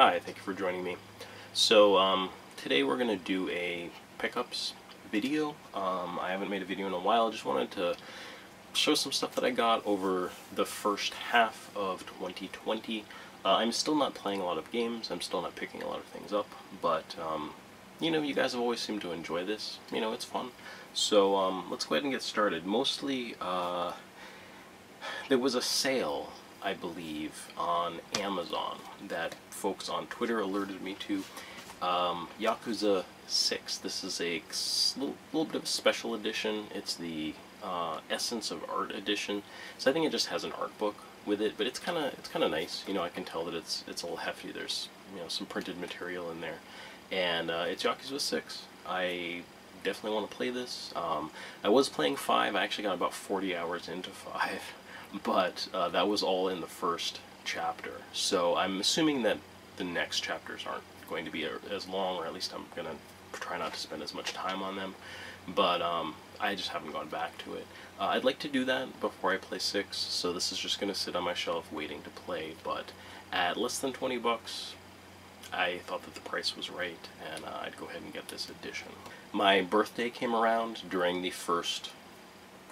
Hi, thank you for joining me. So today we're going to do a pickups video. I haven't made a video in a while. I just wanted to show some stuff that I got over the first half of 2020. I'm still not playing a lot of games. I'm still not picking a lot of things up, but you know, you guys have always seemed to enjoy this. You know, it's fun. So let's go ahead and get started. Mostly, there was a sale, I believe, on Amazon that folks on Twitter alerted me to. Yakuza 6. This is a little bit of a special edition. It's the Essence of Art edition. So I think it just has an art book with it, but it's kind of nice. You know, I can tell that it's a little hefty. There's, you know, some printed material in there, and it's Yakuza 6. I definitely want to play this. I was playing 5. I actually got about 40 hours into 5. But that was all in the first chapter, so I'm assuming that the next chapters aren't going to be as long, or at least I'm going to try not to spend as much time on them, but I just haven't gone back to it. I'd like to do that before I play 6, so this is just going to sit on my shelf waiting to play, but at less than 20 bucks, I thought that the price was right, and I'd go ahead and get this edition. My birthday came around during the first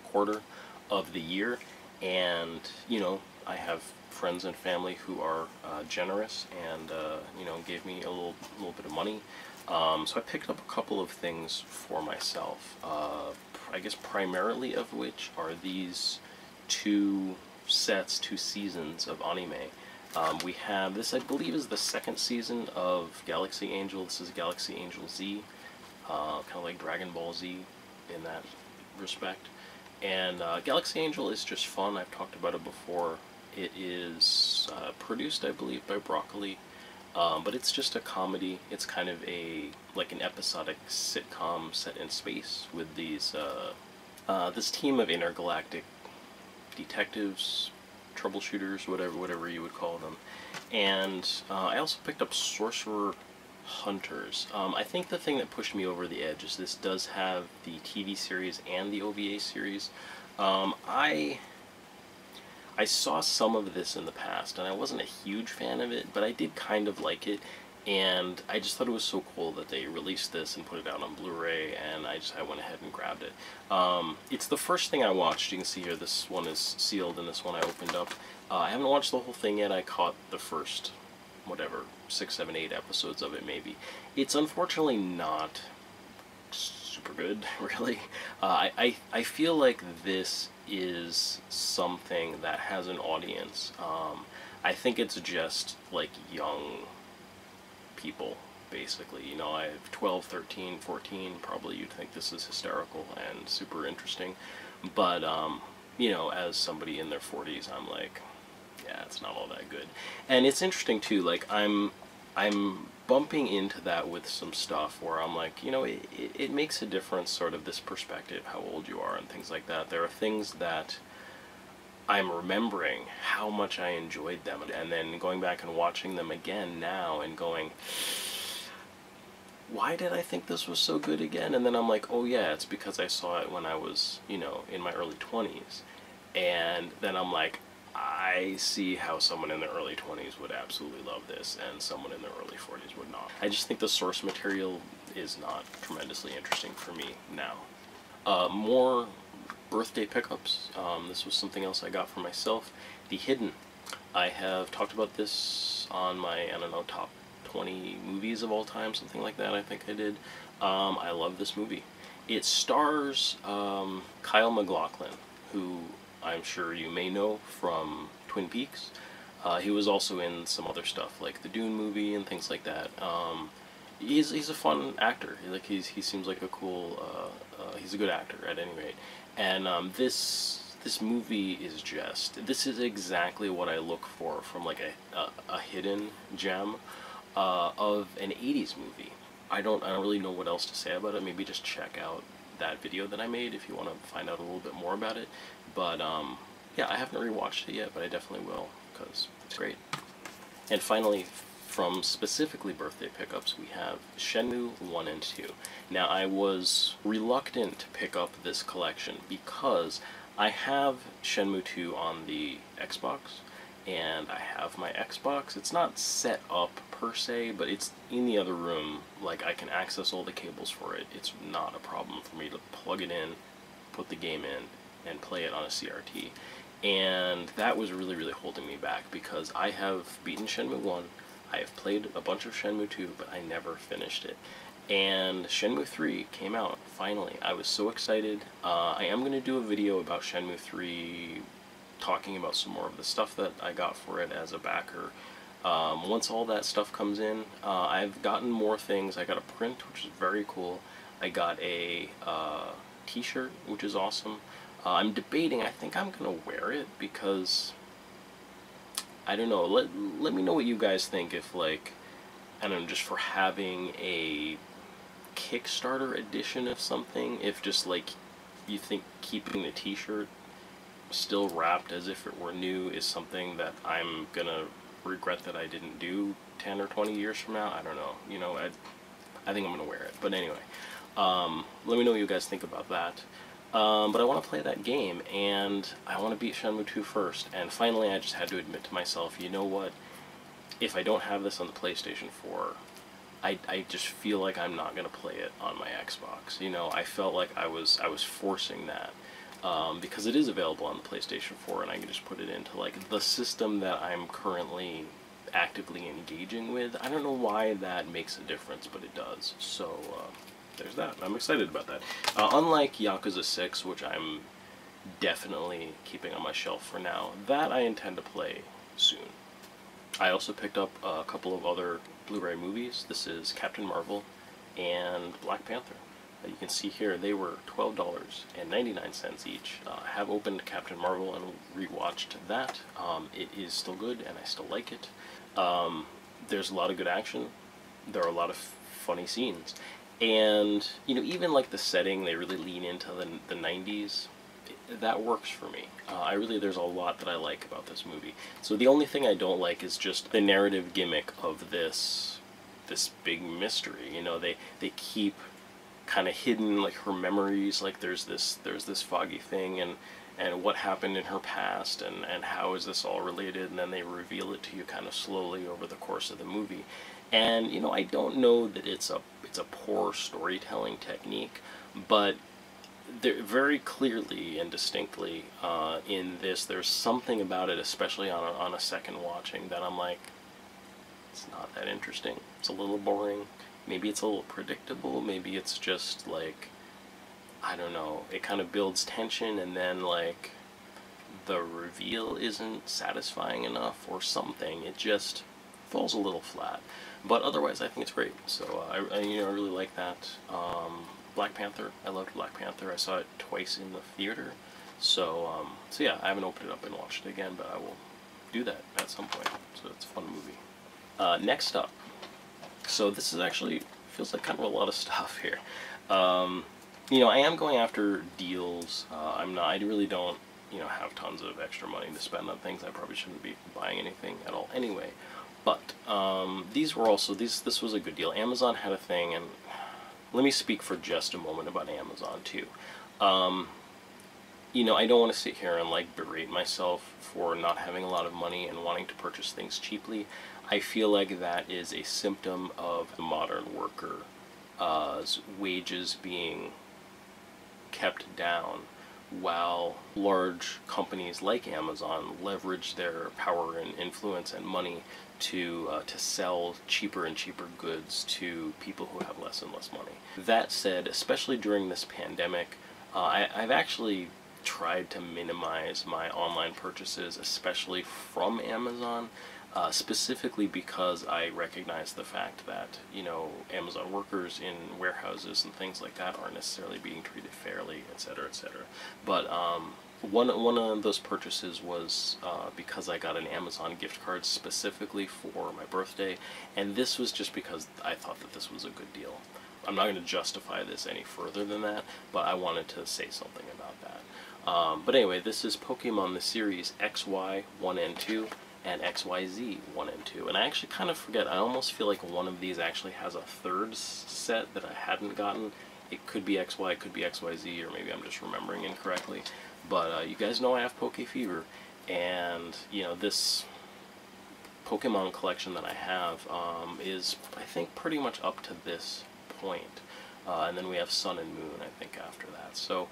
quarter of the year, and you know, I have friends and family who are generous, and you know, gave me a little bit of money. So I picked up a couple of things for myself. I guess primarily of which are these two seasons of anime. We have this, I believe, is the second season of Galaxy Angel. This is Galaxy Angel Z, kind of like Dragon Ball Z in that respect. And Galaxy Angel is just fun. I've talked about it before. It is produced, I believe, by Broccoli, but it's just a comedy. It's kind of like an episodic sitcom set in space with these this team of intergalactic detectives, troubleshooters, whatever you would call them. And I also picked up Sorcerer Hunters. I think the thing that pushed me over the edge is this does have the TV series and the OVA series. I saw some of this in the past, and I wasn't a huge fan of it, but I did kind of like it, and I just thought it was so cool that they released this and put it out on Blu-ray, and I went ahead and grabbed it. It's the first thing I watched. You can see here this one is sealed, and this one I opened up. I haven't watched the whole thing yet. I caught the first, whatever, 6, 7, 8 episodes of it, maybe. It's unfortunately not super good, really. I feel like this is something that has an audience. I think it's just like young people, basically. You know, I have 12, 13, 14, probably you'd think this is hysterical and super interesting, but you know, as somebody in their 40s, I'm like, yeah, it's not all that good. And it's interesting too, like I'm bumping into that with some stuff where I'm like, you know, it makes a difference, sort of this perspective, how old you are and things like that. There are things that I'm remembering how much I enjoyed them, and then going back and watching them again now and going, why did I think this was so good again? And then I'm like, oh yeah, it's because I saw it when I was, you know, in my early 20s. And then I'm like, I see how someone in their early 20s would absolutely love this, and someone in their early 40s would not. I just think the source material is not tremendously interesting for me now. More birthday pickups. This was something else I got for myself. The Hidden. I have talked about this on my, I don't know, top 20 movies of all time, something like that, I think I did. I love this movie. It stars Kyle MacLachlan, who I'm sure you may know from Twin Peaks. He was also in some other stuff, like the Dune movie and things like that. He's a fun actor. He seems like a cool, he's a good actor at any rate. And this movie is just, this is exactly what I look for from like a hidden gem of an 80s movie. I don't really know what else to say about it. Maybe just check out that video that I made if you want to find out a little bit more about it. But yeah, I haven't rewatched it yet, but I definitely will, because it's great. And finally, from specifically birthday pickups, we have Shenmue 1 and 2. Now, I was reluctant to pick up this collection because I have Shenmue 2 on the Xbox, and I have my Xbox. It's not set up per se, but it's in the other room. Like, I can access all the cables for it. It's not a problem for me to plug it in, put the game in, and play it on a CRT. And that was really, really holding me back, because I have beaten Shenmue 1, I have played a bunch of Shenmue 2, but I never finished it. And Shenmue 3 came out, finally. I was so excited. I am going to do a video about Shenmue 3, talking about some more of the stuff that I got for it as a backer. Once all that stuff comes in, I've gotten more things. I got a print, which is very cool. I got a t-shirt, which is awesome. I'm debating, I think I'm going to wear it, because, I don't know, let me know what you guys think, if, like, I don't know, just for having a Kickstarter edition of something, if just, like, you think keeping the t-shirt still wrapped as if it were new is something that I'm gonna regret that I didn't do 10 or 20 years from now. I don't know, you know, I think I'm gonna wear it, but anyway, let me know what you guys think about that. But I want to play that game, and I want to beat Shenmue 2 first, and finally I just had to admit to myself, you know what, if I don't have this on the PlayStation 4, I just feel like I'm not going to play it on my Xbox. You know, I felt like I was forcing that, because it is available on the PlayStation 4, and I can just put it into, like, the system that I'm currently actively engaging with. I don't know why that makes a difference, but it does. So, there's that. I'm excited about that. Unlike Yakuza 6, which I'm definitely keeping on my shelf for now, that I intend to play soon. I also picked up a couple of other Blu-ray movies. This is Captain Marvel and Black Panther. You can see here they were $12.99 each. I have opened Captain Marvel and rewatched that. It is still good, and I still like it. There's a lot of good action. There are a lot of funny scenes. And, you know, even like the setting, they really lean into the 90s. That works for me. There's a lot that I like about this movie. So the only thing I don't like is just the narrative gimmick of this big mystery. You know, they keep kind of hidden, like, her memories, like there's this foggy thing, and what happened in her past, and how is this all related, and then they reveal it to you kind of slowly over the course of the movie. And, you know, I don't know that it's a poor storytelling technique, but there, very clearly and distinctly, in this, there's something about it, especially on a second watching, that I'm like, it's not that interesting. It's a little boring. Maybe it's a little predictable. Maybe it's just, like, I don't know, it kind of builds tension, and then, like, the reveal isn't satisfying enough or something. It just falls a little flat. But otherwise, I think it's great. So I really like that. Black Panther, I loved Black Panther. I saw it twice in the theater. So yeah, I haven't opened it up and watched it again, but I will do that at some point. So it's a fun movie. Next up, so this is actually, feels like kind of a lot of stuff here. You know, I am going after deals. I really don't, you know, have tons of extra money to spend on things. I probably shouldn't be buying anything at all anyway. But these were also, this was a good deal. Amazon had a thing, and let me speak for just a moment about Amazon too. You know, I don't want to sit here and, like, berate myself for not having a lot of money and wanting to purchase things cheaply. I feel like that is a symptom of the modern worker's wages being kept down, while large companies like Amazon leverage their power and influence and money to sell cheaper and cheaper goods to people who have less and less money. That said, especially during this pandemic, I've actually tried to minimize my online purchases, especially from Amazon, specifically because I recognize the fact that, you know, Amazon workers in warehouses and things like that aren't necessarily being treated fairly, etc., etc. But one of those purchases was because I got an Amazon gift card specifically for my birthday, and this was just because I thought that this was a good deal. I'm not going to justify this any further than that, but I wanted to say something about that. But anyway, this is Pokemon the series XY 1 and 2 and XYZ 1 and 2. And I actually kind of forget, I almost feel like one of these actually has a third set that I hadn't gotten. It could be XY, it could be XYZ, or maybe I'm just remembering incorrectly. But you guys know I have Poke Fever, and, you know, this Pokemon collection that I have is, I think, pretty much up to this point. And then we have Sun and Moon, I think, after that. So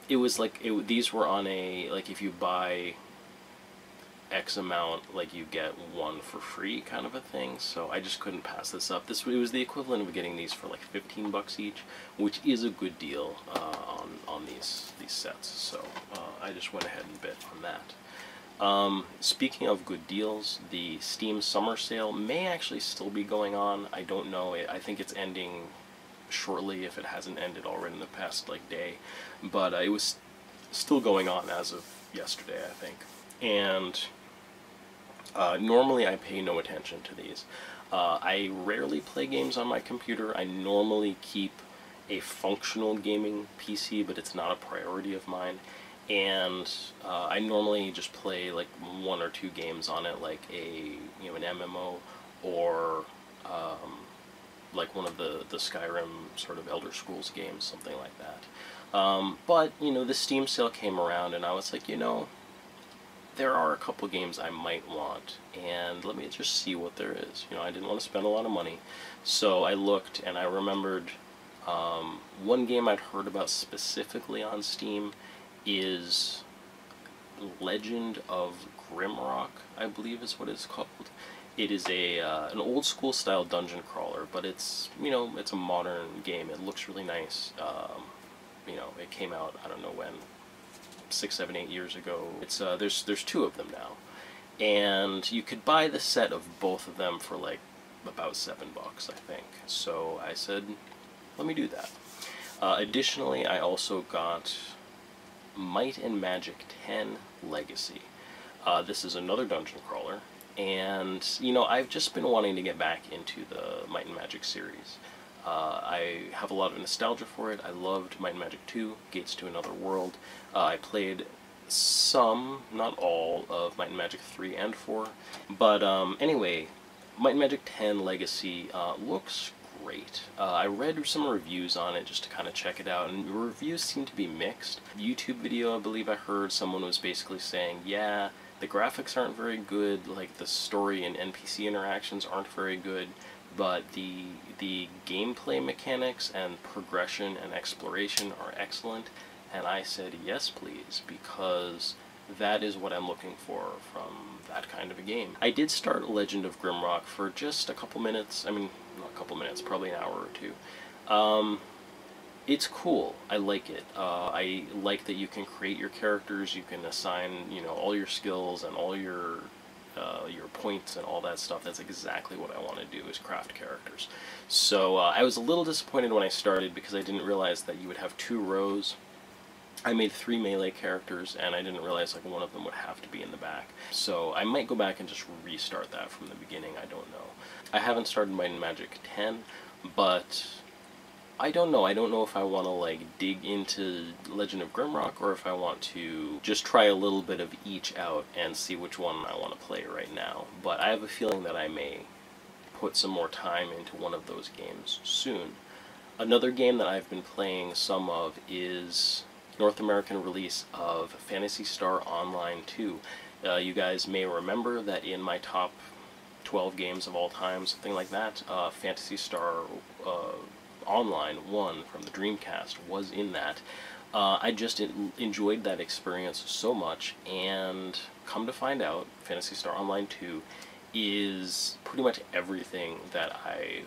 it was like, these were on a, like, if you buy X amount, like, you get one for free kind of a thing. So I just couldn't pass this up. It was the equivalent of getting these for like 15 bucks each, which is a good deal on these sets. So I just went ahead and bid on that. Speaking of good deals, the Steam Summer Sale may actually still be going on. I don't know. I think it's ending shortly, if it hasn't ended already in the past like day. But it was still going on as of yesterday, I think. And normally I pay no attention to these. I rarely play games on my computer. I normally keep a functional gaming PC, but it's not a priority of mine. And I normally just play like 1 or 2 games on it, like an MMO, or like one of the Skyrim sort of Elder Scrolls games, something like that. But the Steam sale came around, and I was like, there are a couple games I might want, and let me just see what there is. I didn't want to spend a lot of money, so I looked, and I remembered one game I'd heard about specifically on Steam is Legend of Grimrock, I believe is what it's called. It is an old school style dungeon crawler, but it's it's a modern game. It looks really nice. It came out, I don't know when, 6, 7, 8 years ago. It's there's 2 of them now, and you could buy the set of both of them for like about $7, I think. So I said, let me do that. Additionally, I also got Might and Magic 10 Legacy. This is another dungeon crawler, and I've just been wanting to get back into the Might and Magic series. I have a lot of nostalgia for it. I loved Might and Magic 2, Gates to Another World. I played some, not all, of Might and Magic 3 and 4. But anyway, Might and Magic 10 Legacy looks great. I read some reviews on it just to kind of check it out, and the reviews seem to be mixed. YouTube video, I believe I heard someone was basically saying, yeah, the graphics aren't very good, like the story and NPC interactions aren't very good, but the gameplay mechanics and progression and exploration are excellent. And I said, yes please, because that is what I'm looking for from that kind of a game. I did start Legend of Grimrock for just a couple minutes. I mean, not a couple minutes, probably an hour or 2. It's cool. I like it. I like that you can create your characters, you can assign, all your skills and all your points and all that stuff. That's exactly what I want to do, is craft characters. So I was a little disappointed when I started because I didn't realize that you would have 2 rows. I made 3 melee characters, and I didn't realize like one of them would have to be in the back. So I might go back and just restart that from the beginning. I don't know. I haven't started Might and Magic 10, but I don't know. I don't know if I want to like dig into Legend of Grimrock, or if I want to just try a little bit of each out and see which one I want to play right now. But I have a feeling that I may put some more time into one of those games soon. Another game that I've been playing some of is North American release of Phantasy Star Online 2. You guys may remember that in my top 12 games of all time, something like that, Phantasy Star Online 1 from the Dreamcast was in that. I just enjoyed that experience so much, and come to find out, Phantasy Star Online 2 is pretty much everything that I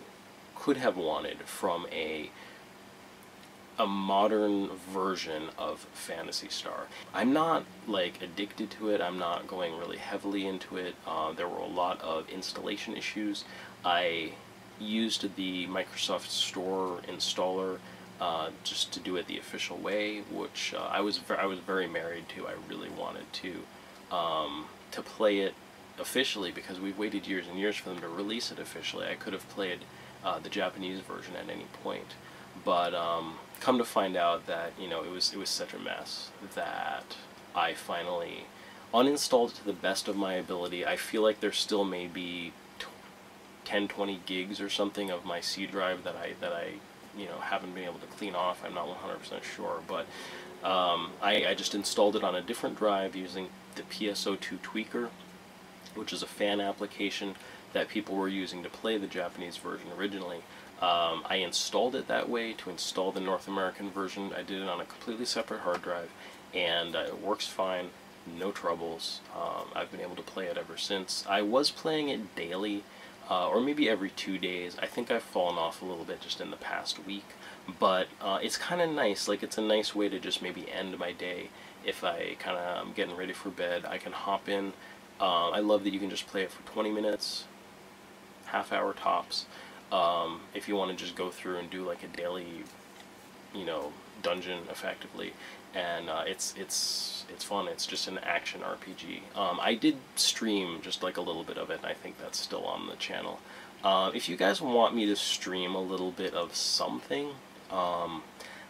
could have wanted from a modern version of Phantasy Star. I'm not like addicted to it. I'm not going really heavily into it. There were a lot of installation issues. I used the Microsoft Store installer just to do it the official way, which I was very married to. I really wanted to play it officially, because we've waited years and years for them to release it officially. I could have played the Japanese version at any point, but come to find out that it was such a mess that I finally uninstalled it to the best of my ability. I feel like there still may be 10-20 gigs or something of my C drive that I haven't been able to clean off. I'm not 100% sure, but I just installed it on a different drive using the PSO2 tweaker, which is a fan application that people were using to play the Japanese version originally. I installed it that way to install the North American version. I did it on a completely separate hard drive, and it works fine, no troubles. I've been able to play it ever since. I was playing it daily, or maybe every 2 days. I think I've fallen off a little bit just in the past week, but it's kind of nice. Like, it's a nice way to just maybe end my day. If I kind of am getting ready for bed, I can hop in. I love that you can just play it for 20 minutes, half hour tops. If you want to just go through and do like a daily, dungeon effectively, and it's fun. It's just an action RPG. I did stream just like a little bit of it, and I think that's still on the channel. If you guys want me to stream a little bit of something,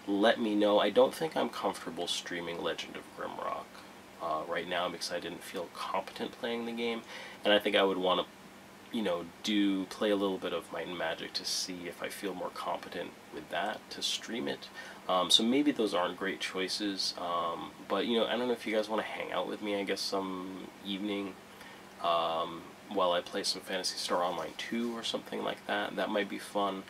let me know. I don't think I'm comfortable streaming Legend of Grimrock right now because I didn't feel competent playing the game, and I think I would want to play a little bit of Might and Magic to see if I feel more competent with that to stream it. So maybe those aren't great choices, but I don't know if you guys want to hang out with me, I guess, some evening while I play some Phantasy Star Online 2 or something like that. That might be fun.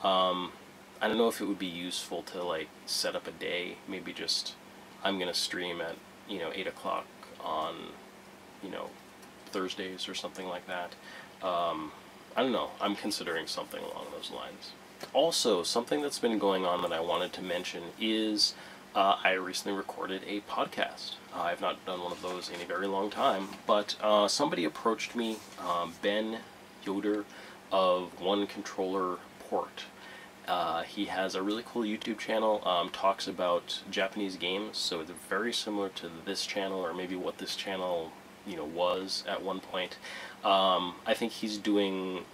I don't know if it would be useful to like set up a day, maybe just I'm going to stream at 8 o'clock on Thursdays or something like that. I don't know. I'm considering something along those lines. Also, something that's been going on that I wanted to mention is I recently recorded a podcast. I've not done one of those in a very long time, but somebody approached me, Ben Yoder of One Controller Port. He has a really cool YouTube channel, talks about Japanese games, so it's very similar to this channel, or maybe what this channel was at one point. I think he's doing,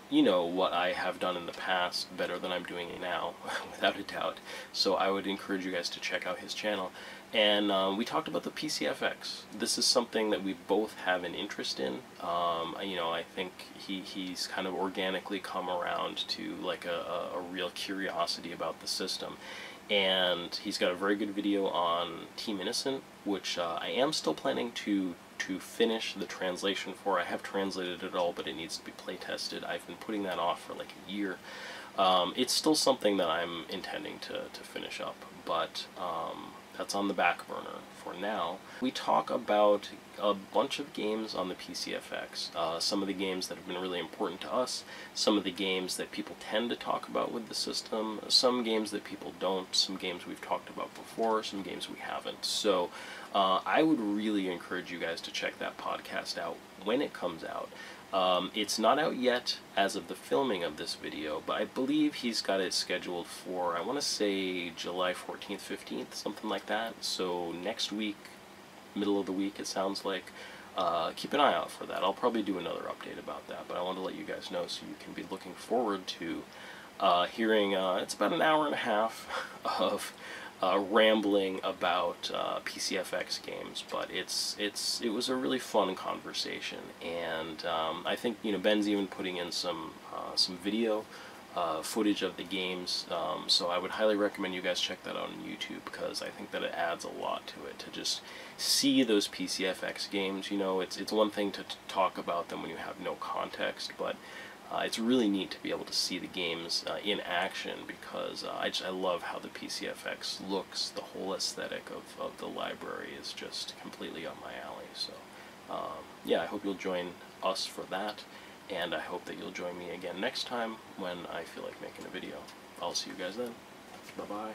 what I have done in the past better than I'm doing it now, without a doubt. So I would encourage you guys to check out his channel. And we talked about the PCFX. This is something that we both have an interest in. I think he's kind of organically come around to like a real curiosity about the system. And he's got a very good video on Team Innocent, which I am still planning to finish the translation for. I have translated it all, but it needs to be play tested. I've been putting that off for like a year. It's still something that I'm intending to finish up, but that's on the back burner for now. We talk about a bunch of games on the PCFX, some of the games that have been really important to us, some of the games that people tend to talk about with the system, some games that people don't, some games we've talked about before, some games we haven't. So I would really encourage you guys to check that podcast out when it comes out. It's not out yet as of the filming of this video, but I believe he's got it scheduled for, I want to say, July 14th, 15th, something like that. So next week, middle of the week, it sounds like. Keep an eye out for that. I'll probably do another update about that, but I want to let you guys know so you can be looking forward to hearing, it's about an hour and a half of rambling about PCFX games, but it was a really fun conversation, and I think Ben's even putting in some video footage of the games, so I would highly recommend you guys check that out on YouTube, because I think that it adds a lot to it to just see those PCFX games. It's one thing to talk about them when you have no context, but it's really neat to be able to see the games in action, because I love how the PCFX looks. The whole aesthetic of the library is just completely up my alley. So yeah, I hope you'll join us for that, and I hope that you'll join me again next time when I feel like making a video. I'll see you guys then. Bye-bye.